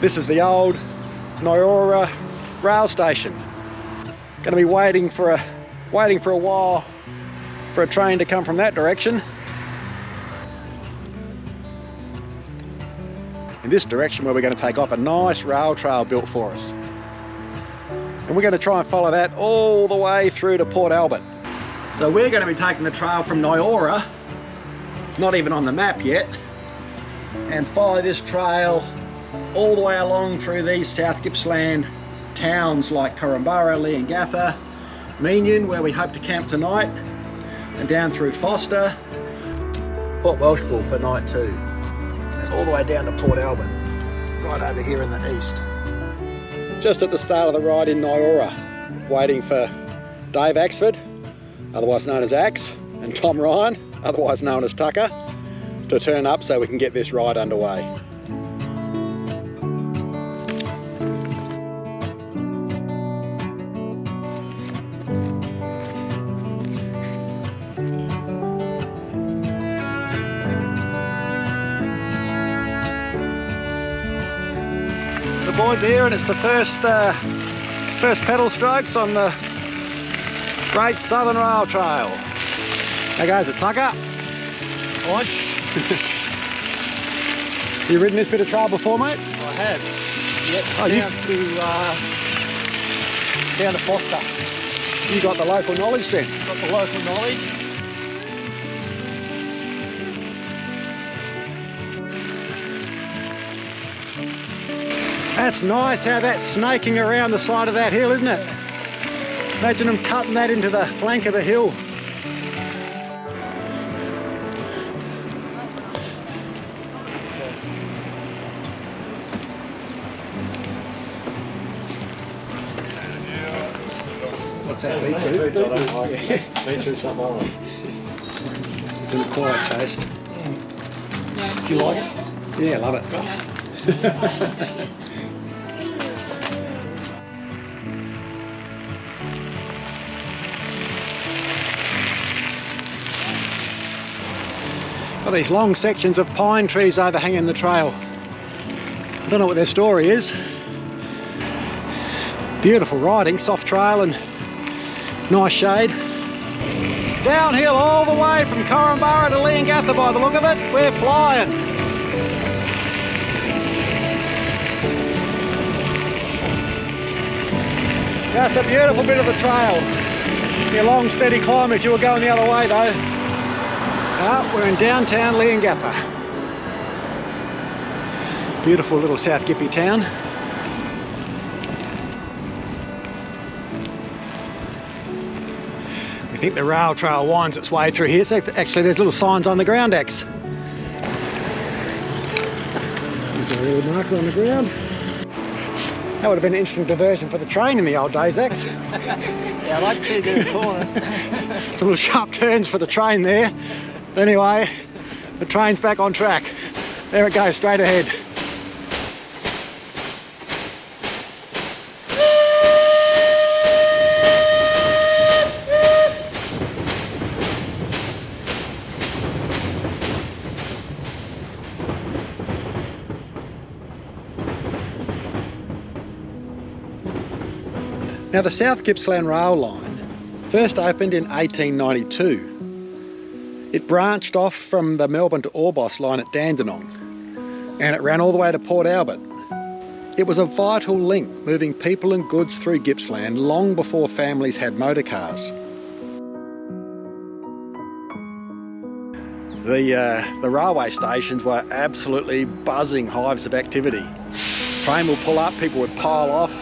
This is the old Nyora rail station. Going to be waiting for a while for a train to come from that direction. In this direction where we're going to take off, a nice rail trail built for us. And we're going to try and follow that all the way through to Port Albert. So we're going to be taking the trail from Nyora, not even on the map yet, and follow this trail all the way along through these South Gippsland towns like Korumburra, Leongatha, Meenion, where we hope to camp tonight, and down through Foster, Port Welshpool for night 2, and all the way down to Port Albert, right over here in the east. Just at the start of the ride in Nyora, waiting for Dave Axford, otherwise known as Axe, and Tom Ryan, otherwise known as Tucker, to turn up so we can get this ride underway. The boys are here, and it's the first pedal strokes on the Great Southern Rail Trail. How goes it, Tucker? Launch. You ridden this bit of trail before, mate? I have. Yep. Oh, down to Foster. You got the local knowledge then? Got the local knowledge. That's nice how that's snaking around the side of that hill, isn't it? Imagine them cutting that into the flank of the hill. What's that, beetroot? I don't like it. Beetroot's something I like. It's an acquired taste. Do you like it? Yeah, I love it. Got these long sections of pine trees overhanging the trail. I don't know what their story is. Beautiful riding, soft trail and nice shade. Downhill all the way from Korumburra to Leongatha by the look of it. We're flying. That's a beautiful bit of the trail. Be a long steady climb if you were going the other way though. We're in downtown Leongatha. Beautiful little South Gippy town. We think the rail trail winds its way through here. So actually there's little signs on the ground, X. There's a little marker on the ground. That would have been an interesting diversion for the train in the old days, X. Yeah, I like to see the corners. Some little sharp turns for the train there. But anyway, the train's back on track. There it goes, straight ahead. Now the South Gippsland rail line first opened in 1892. It branched off from the Melbourne to Orbost line at Dandenong, and it ran all the way to Port Albert. It was a vital link moving people and goods through Gippsland long before families had motor cars. The railway stations were absolutely buzzing hives of activity. Train will pull up, people would pile off,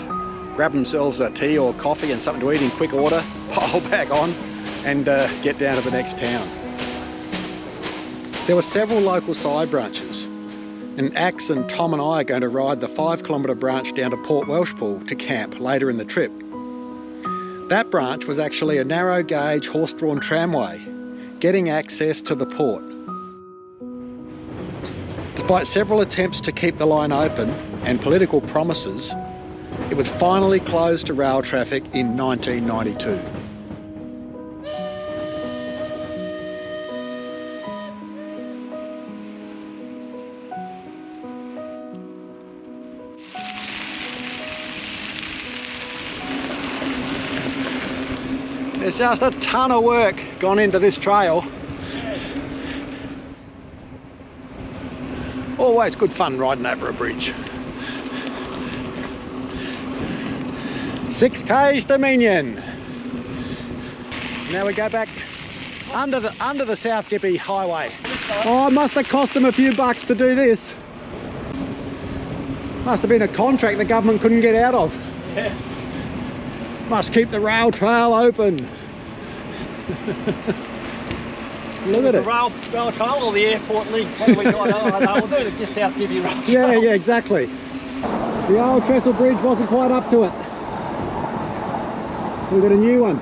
grab themselves a tea or coffee and something to eat in quick order, pile back on and get down to the next town. There were several local side branches, and Axe and Tom and I are going to ride the 5-kilometre branch down to Port Welshpool to camp later in the trip. That branch was actually a narrow gauge horse-drawn tramway, getting access to the port. Despite several attempts to keep the line open and political promises, it was finally closed to rail traffic in 1992. There's just a ton of work gone into this trail. Always good fun riding over a bridge. 6 k's to Minion. Now we go back under the South Gippy Highway. Oh, it must have cost them a few bucks to do this. Must have been a contract the government couldn't get out of. Yeah. Must keep the rail trail open. Look at The it. rail trail or the airport link? What do we got? I know, we'll do it just South Gippy Rail Trail. Yeah, exactly. The old trestle bridge wasn't quite up to it. We've got a new one.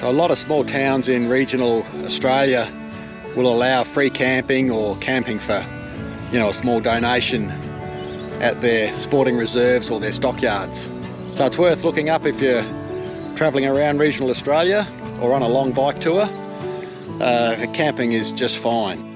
So a lot of small towns in regional Australia will allow free camping or camping for, you know, a small donation at their sporting reserves or their stockyards. So it's worth looking up if you're travelling around regional Australia or on a long bike tour. Camping is just fine.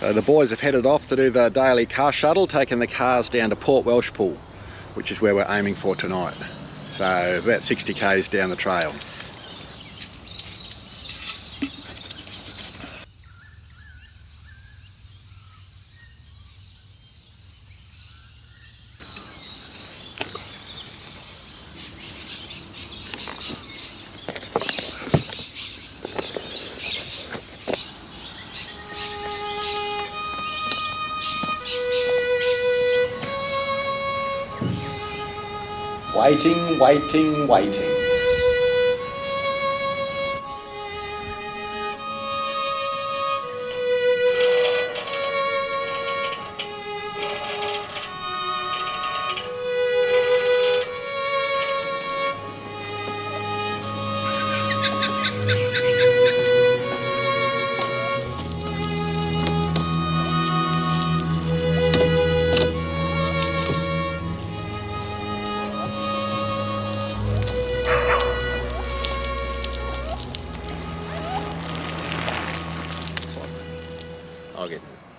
The boys have headed off to do the daily car shuttle, taking the cars down to Port Welshpool, which is where we're aiming for tonight. So about 60 k's down the trail. Waiting, waiting, waiting.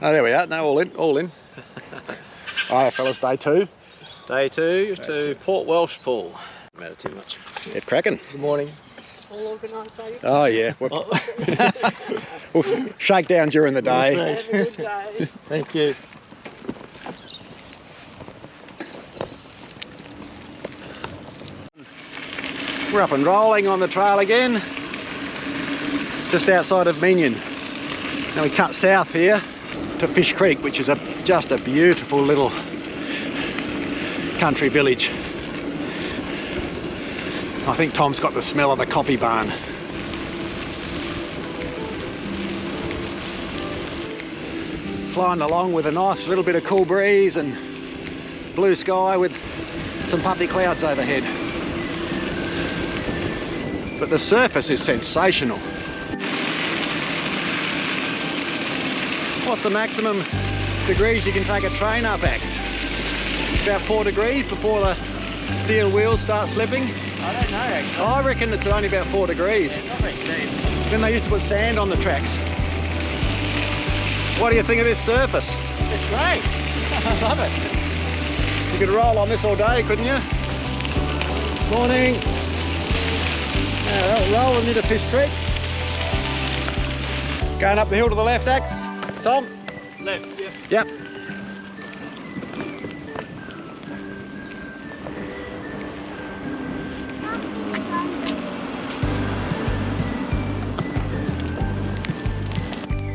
Oh, there we are. No, all in, all in. Alright, fellas, day 2. Day 2 to Port Welshpool. Matter too much. Get cracking. Good morning. All organised, are you? Oh yeah. We'll shake down during the day. Have a good day. Thank you. We're up and rolling on the trail again, just outside of Minion. Now we cut south here to Fish Creek, which is just a beautiful little country village. I think Tom's got the smell of the coffee barn. Flying along with a nice little bit of cool breeze and blue sky with some puffy clouds overhead. But the surface is sensational. What's the maximum degrees you can take a train up, Axe? About 4 degrees before the steel wheels start slipping? I don't know actually. I reckon it's only about 4 degrees. Not very deep. Then they used to put sand on the tracks. What do you think of this surface? It's great. I love it. You could roll on this all day, couldn't you? Morning. Now, rolling into Fish Creek. Going up the hill to the left, Axe. Tom? Left, yeah. Yep.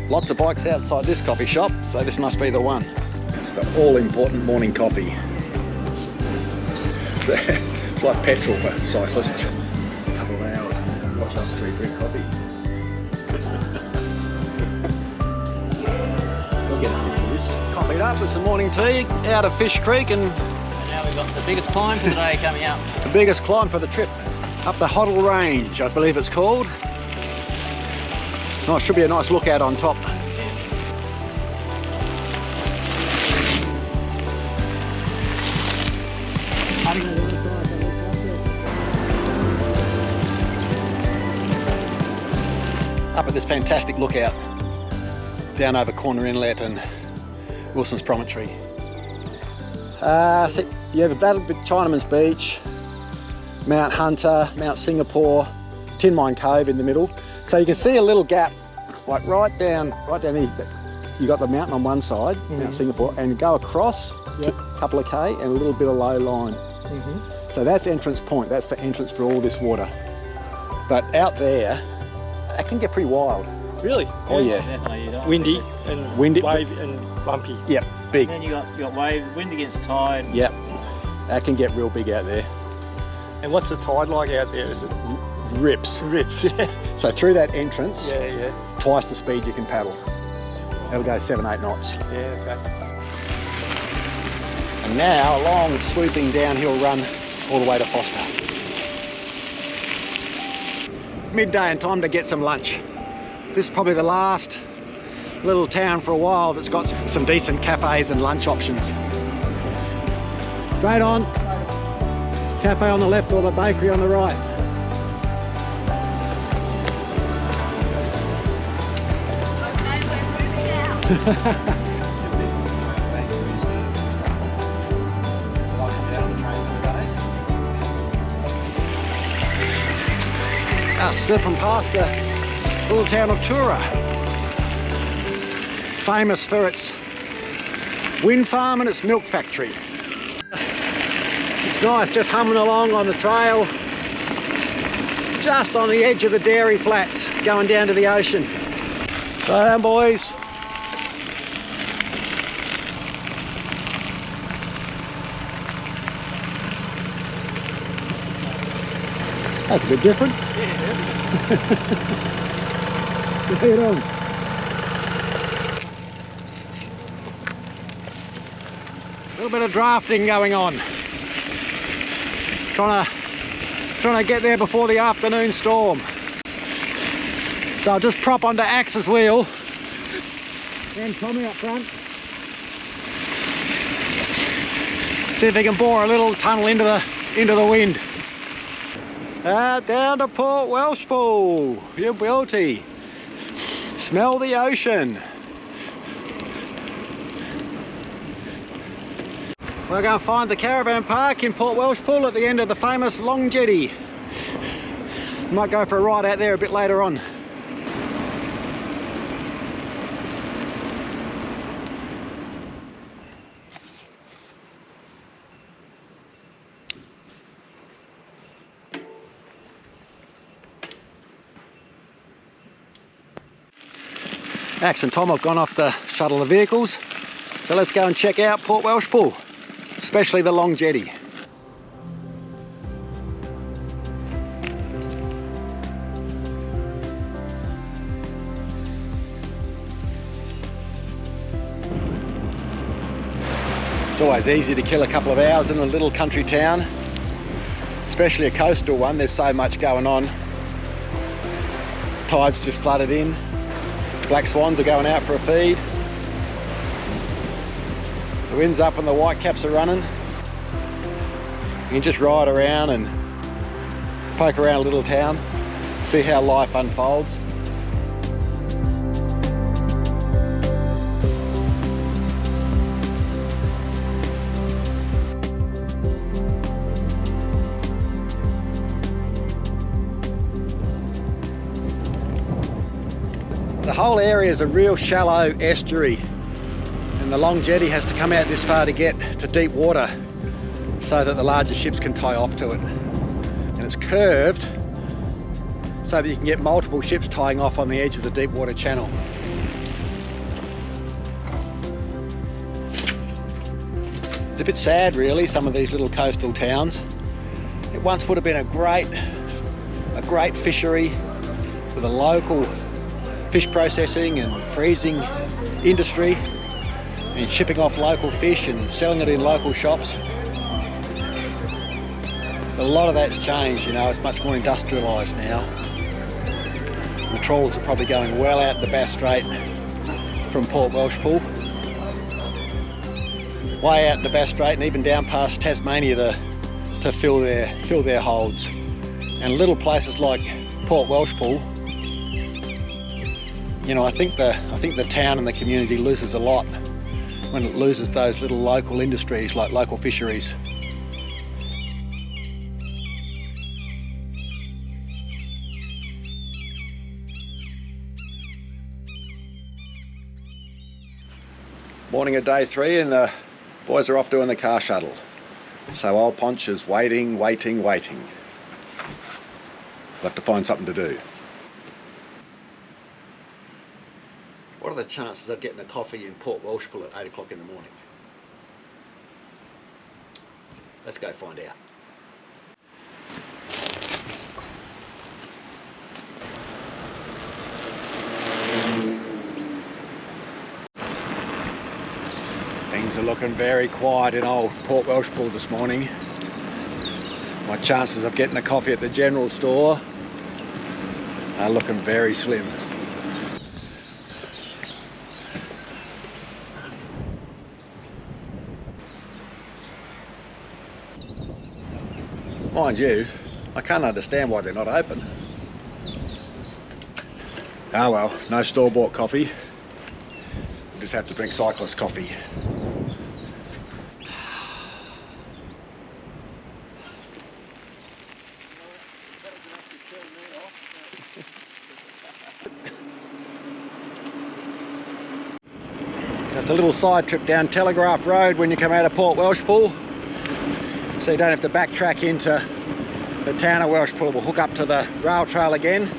Lots of bikes outside this coffee shop, so this must be the one. It's the all-important morning coffee. It's like petrol for cyclists. A couple of hours, watch us three drink coffee. We'll get a bit of this. Coffeeed up with some morning tea out of Fish Creek, and Now we've got the biggest climb for the day coming up. the biggest climb for the trip. Up the Hoddle Range, I believe it's called. Oh, it should be a nice lookout on top. Up at this fantastic lookout down over Corner Inlet and Wilson's Promontory. So you have Chinaman's Beach, Mount Hunter, Mount Singapore, Tin Mine Cove in the middle. So you can see a little gap, like right down here. You got the mountain on one side, Mount Singapore, and go across a couple of K and a little bit of low line. So that's entrance point. That's the entrance for all this water. But out there, it can get pretty wild. Really? Oh yeah. Definitely. You don't Windy and Windy. wave and bumpy. Yep, big. And then you got wave, wind against tide. Yep, that can get real big out there. And what's the tide like out there? Is it Rips. rips? Yeah, So through that entrance, yeah, twice the speed you can paddle. It'll go 7-8 knots. yeah. Okay. And now a long swooping downhill run all the way to Foster. Midday and time to get some lunch. This is probably the last little town for a while that's got some decent cafes and lunch options. Straight on. Cafe on the left or the bakery on the right. Slipping past the little town of Tura, famous for its wind farm and its milk factory. It's nice just humming along on the trail, just on the edge of the dairy flats, going down to the ocean. Right down, boys. That's a bit different. Head on. A little bit of drafting going on. Trying to get there before the afternoon storm. So I'll just prop onto Axe's wheel. And Tommy up front. See if he can bore a little tunnel into the wind. Down to Port Welshpool, you beauty. Smell the ocean. We're going to find the caravan park in Port Welshpool at the end of the famous Long Jetty. Might go for a ride out there a bit later on. Axe and Tom have gone off to shuttle the vehicles, so let's go and check out Port Welshpool, especially the Long Jetty. It's always easy to kill a couple of hours in a little country town, especially a coastal one. There's so much going on. Tide's just flooded in. Black swans are going out for a feed. The wind's up and the whitecaps are running. You can just ride around and poke around a little town, see how life unfolds. The whole area is a real shallow estuary, and the Long Jetty has to come out this far to get to deep water so that the larger ships can tie off to it. And it's curved so that you can get multiple ships tying off on the edge of the deep water channel. It's a bit sad really, some of these little coastal towns. It once would have been a great fishery with a local fish processing and freezing industry and shipping off local fish and selling it in local shops. But a lot of that's changed, you know, it's much more industrialised now. The trawlers are probably going well out the Bass Strait from Port Welshpool, way out the Bass Strait and even down past Tasmania to fill their holds. And little places like Port Welshpool, you know, I think the town and the community loses a lot when it loses those little local industries like local fisheries. Morning of day 3 and the boys are off doing the car shuttle. So old Ponch is waiting. We'll have to find something to do. What are the chances of getting a coffee in Port Welshpool at 8 o'clock in the morning? Let's go find out. Things are looking very quiet in old Port Welshpool this morning. My chances of getting a coffee at the general store are looking very slim. Mind you, I can't understand why they're not open. Ah well, no store-bought coffee. We'll just have to drink cyclist coffee. Just a little side trip down Telegraph Road when you come out of Port Welshpool, so you don't have to backtrack into the town of Welshpool. We'll hook up to the rail trail again.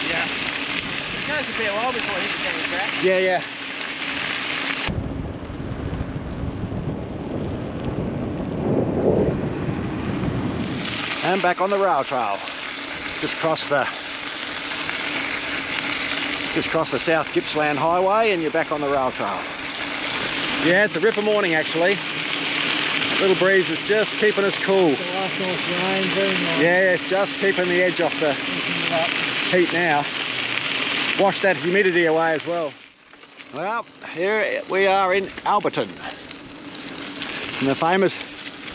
Yeah. It goes a fair while before it hits the centre track. Yeah. And back on the rail trail. Just cross the South Gippsland Highway and you're back on the rail trail. Yeah, it's a ripper morning actually. Little breeze is just keeping us cool. Last night's rain, very nice. Yeah, it's just keeping the edge off the heat now. Wash that humidity away as well. Well, here we are in Alberton, in the famous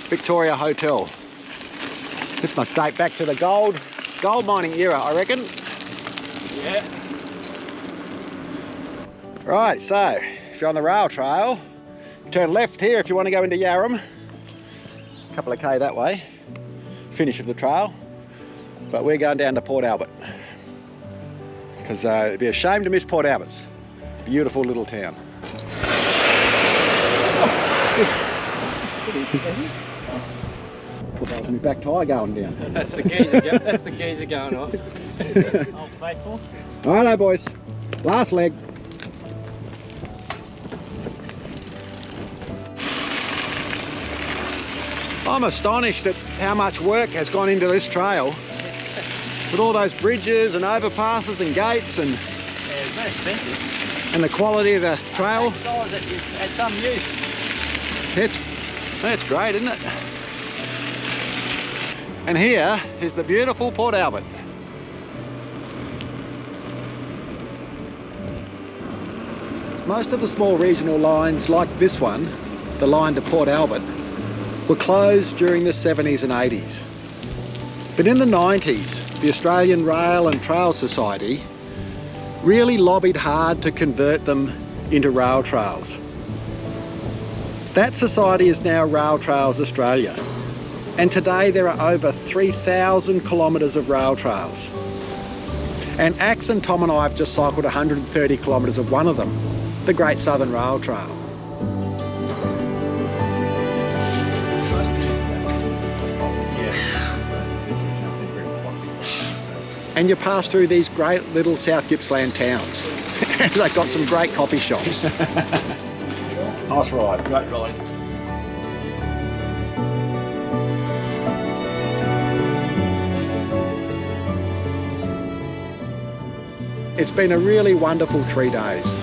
Victoria Hotel. This must date back to the gold mining era, I reckon. Yeah. Right, so if you're on the rail trail, turn left here if you want to go into Yarram. A couple of K that way, finish of the trail. But we're going down to Port Albert because it'd be a shame to miss Port Albert's beautiful little town. Thought that was my back tyre going down. That's the geezer going off. Old faithful. Righto boys, last leg. I'm astonished at how much work has gone into this trail with all those bridges and overpasses and gates and Yeah, it's very expensive. and the quality of the trail. $8 at some use. That's great, isn't it? And here is the beautiful Port Albert. Most of the small regional lines like this one, the line to Port Albert, were closed during the 70s and 80s. But in the 90s, the Australian Rail and Trail Society really lobbied hard to convert them into rail trails. That society is now Rail Trails Australia, and today there are over 3,000 kilometres of rail trails. And Axe and Tom and I have just cycled 130 kilometres of one of them, the Great Southern Rail Trail. and you pass through these great little South Gippsland towns. They've got some great coffee shops. Nice ride. Great ride. It's been a really wonderful 3 days.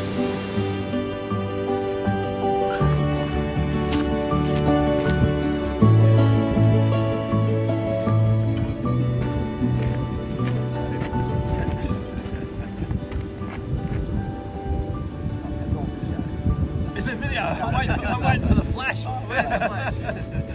It's a video. I'm waiting for the flash. Where's the flash?